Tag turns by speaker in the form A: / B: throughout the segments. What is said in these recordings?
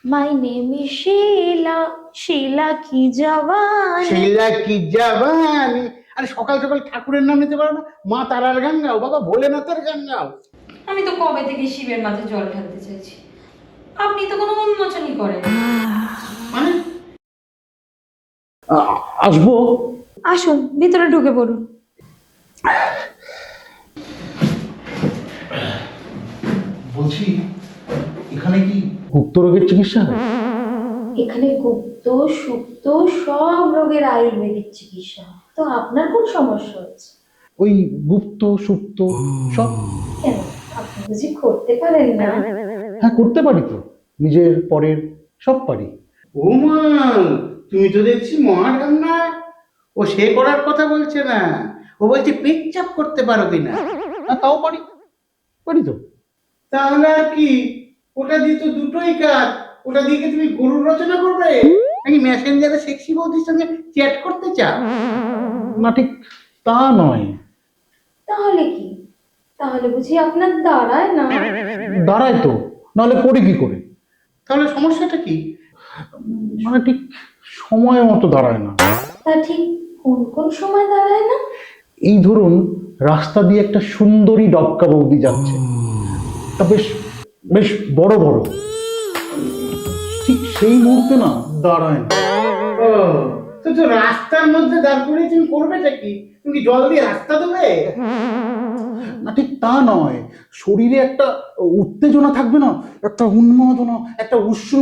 A: My name is Sheila, Sheila কি জওয়ানি।
B: শিলা কি জাবানি। আরে সকাল সকাল ঠাকুরের নাম নিতে পারো না? মা তারার গান গাও, বাবা ভোলেনাথের গান গাও।
C: আমি তো কবে থেকে শিবের মাথায় জল ঢালতে চাইছি, আপনি তো কোনো উন্মোচনই করেন না।
B: মানে আসবো?
A: আসুন ভিতরে ঢুকে পড়ুন।
B: বলছি, এখানে কি গুপ্ত রোগের চিকিৎসা হয়?
A: এখানে গুপ্ত সুপ্ত সব রোগের আয়ুর্বেদিক চিকিৎসা হয়। তো আপনার কোন সমস্যা হচ্ছে?
B: ওই গুপ্ত সুপ্ত সব?
A: কেন, আপনি বুঝি করতে পারেন না?
B: হ্যাঁ, করতে পারি তো, নিজের পরের সব পারি। ও মা, তুমি তো দেখছি মহারাম না। ও সে করার কথা বলছে না, ও বলছে পেচ্ছাপ করতে পারো কিনা। তাও পারি, পারি তো। তাহলে আর কি, ওটা দিয়ে তো দুটোই কাজ। ওটা দিয়ে কি তুমি গরুর রচনা করবে নাকি মেসেঞ্জারে সেক্সি বৌদির সঙ্গে চ্যাট করতে চাও? না, ঠিক তা নয়।
A: তাহলে কি? তাহলে বুঝি আপনার দাঁড়ায় না?
B: দাঁড়ায় তো, নাহলে করি কি করে? তাহলে সমস্যাটা কি? মানে ঠিক সময় মতো দাঁড়ায় না।
A: তা ঠিক কোন কোন সময় দাঁড়ায় না?
B: এই ধরুন, রাস্তা দিয়ে একটা সুন্দরী ডবকা বৌদি যাচ্ছে, তা বেশ বেশ বড় বড়, ঠিক সেই মুহূর্তে না দাঁড়ায় না। ও, তো রাস্তার মধ্যে দাঁড় করিয়ে তুমি করবেটা কি? তুমি জল দিয়ে রাস্তা দেবে? না, ঠিক তা নয়। শরীরে একটা উত্তেজনা থাকবে না, একটা উন্মাদনা, একটা উষ্ণ।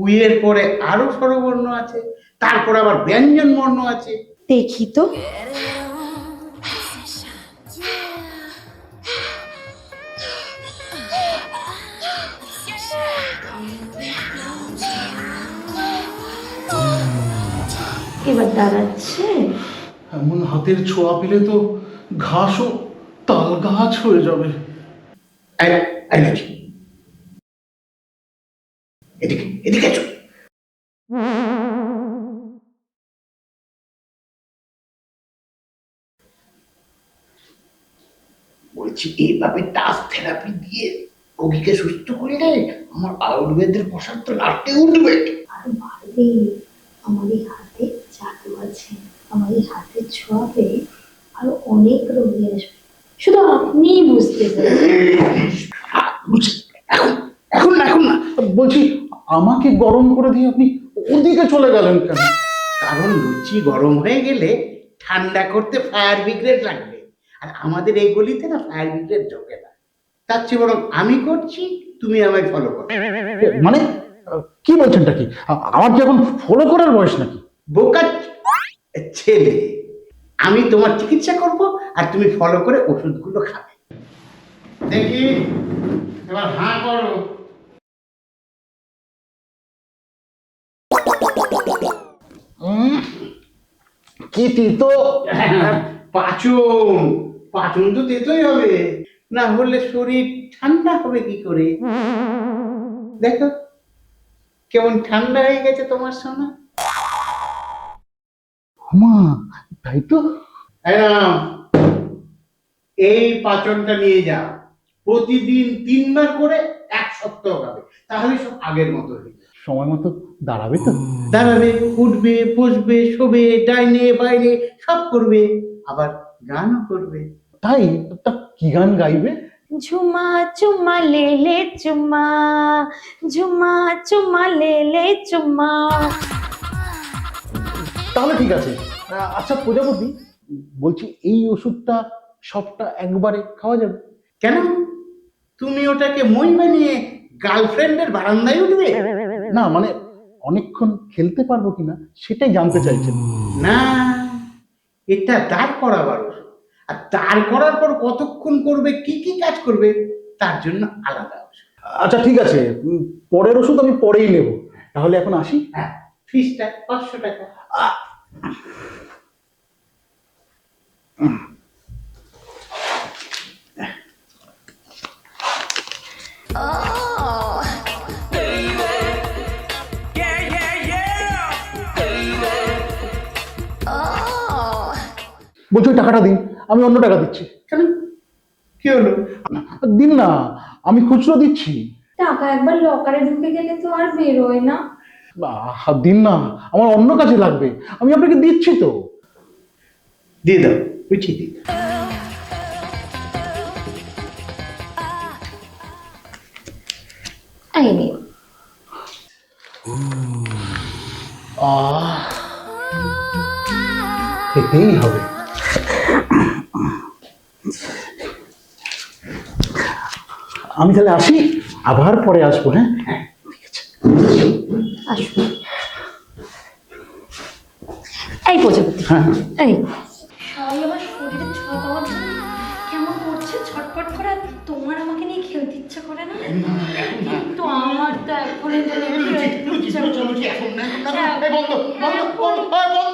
B: উইয়ের পরে আরো স্বরবর্ণ আছে, তারপর আবার ব্যঞ্জন বর্ণ আছে।
A: দেখি তো। এবার দাঁড়াচ্ছে।
B: এমন হাতের ছোঁয়া পেলে তো ঘাসও তাল গাছ হয়ে যাবে। এদিকে এদিকে চল। বলছি, এইভাবে টাচ থেরাপি দিয়ে রোগীকে সুস্থ করলে আমার আয়ুর্বেদের প্রসাদ তো লাটে উঠবে।
A: আর বাড়বে, আমার এই হাতে জাদু আছে। আমার এই হাতে ছোঁয়াবে আরো অনেক রোগী আসবে, শুধু আপনিই বুঝতে পারবেন।
B: এখন এখন না, এখন না। বলছি, আমাকে গরম করে দিয়ে আপনি ওদিকে চলে গেলেন কেন? কারণ লুচি গরম হয়ে গেলে ঠান্ডা করতে ফায়ার ব্রিগেড লাগবে, আর আমাদের এই গলিতে না ফায়ার ব্রিগেড ঢোকে না। তার চেয়ে বরং আমি করছি, তুমি আমায় ফলো করো। মানে কি বলছেনটা কি? আমার কি এখন ফলো করার বয়স নাকি? বোকা ছেলে, আমি তোমার চিকিৎসা করব আর তুমি ফলো করে ওষুধগুলো খাবে। দেখি, এবার হাঁ করো। কি তিতো! পাচন, পাচন তো তেতোই হবে, না হলে শরীর ঠান্ডা হবে কি করে? দেখো কেমন ঠান্ডা হয়ে গেছে তোমার সোনা। মা, তাই তো। এই পাচনটা নিয়ে যা, প্রতিদিন 3 বার করে 1 সপ্তাহ খাবে, তাহলে সব আগের মতো হয়ে যাবে। সময় মতো দাঁড়াবে তো? দাঁড়াবে, উঠবে, বসবে, শোবে, ডাইনে বাইরে সব করবে, আবার গানও করবে। তাই? তা কি গান গাইবে?
A: ঝুমা চুমা লে চুমা, ঝুমা চুমা লে চুমা।
B: তাহলে ঠিক আছে। আচ্ছা প্রজাপতি, বলছি এই ওষুধটা সবটা একবারে খাওয়া যাবে? কেন, তুমি ওটাকে মই বানিয়ে গার্লফ্রেন্ডের বারান্দায় উঠবে? না, মানে অনেকক্ষণ খেলতে পারবো কিনা সেটাই জানতে চাইছেন। না, এটা দাঁড় করাবার ওষুধ, আর দাঁড় করার পর কতক্ষণ করবে, কি কি কাজ করবে, তার জন্য আলাদা ওষুধ। আচ্ছা ঠিক আছে, পরের ওষুধ আমি পরেই নেব। তাহলে এখন আসি। হ্যাঁ, ফিসটা 500 টাকা। বলছি ওই টাকাটা দিন, আমি অন্য টাকা দিচ্ছি। কেন, কি হলো? দিন না, আমি খুচরো দিচ্ছি।
C: টাকা একবার লকারে ঢুকে গেলে তো আর বেরোয় না।
B: দিন না, আমার অন্য কাজে লাগবে, আমি আপনাকে দিচ্ছি তো। দিয়ে দাও, লুচি দিয়ে দাও।
A: এই নিন।
B: খেতেই হবে। আমি তাহলে আসি, আবার পরে আসবো। হ্যাঁ হ্যাঁ, ঠিক আছে।
A: আসুন। এই প্রজাপতি,
B: হ্যাঁ
A: এই
C: সবাই আমার শরীরে ছোঁয়া পাওয়ার জন্য কেমন করছে ছটফট করে, আর তোমার আমাকে নিয়ে খেলতে ইচ্ছা করে না? কিন্তু আমার তো এখন
B: লুচি, লুচি, লুচি, এখন না, এখন না। এই বন্ধ, বন্ধ, বন্ধ, বন্ধ।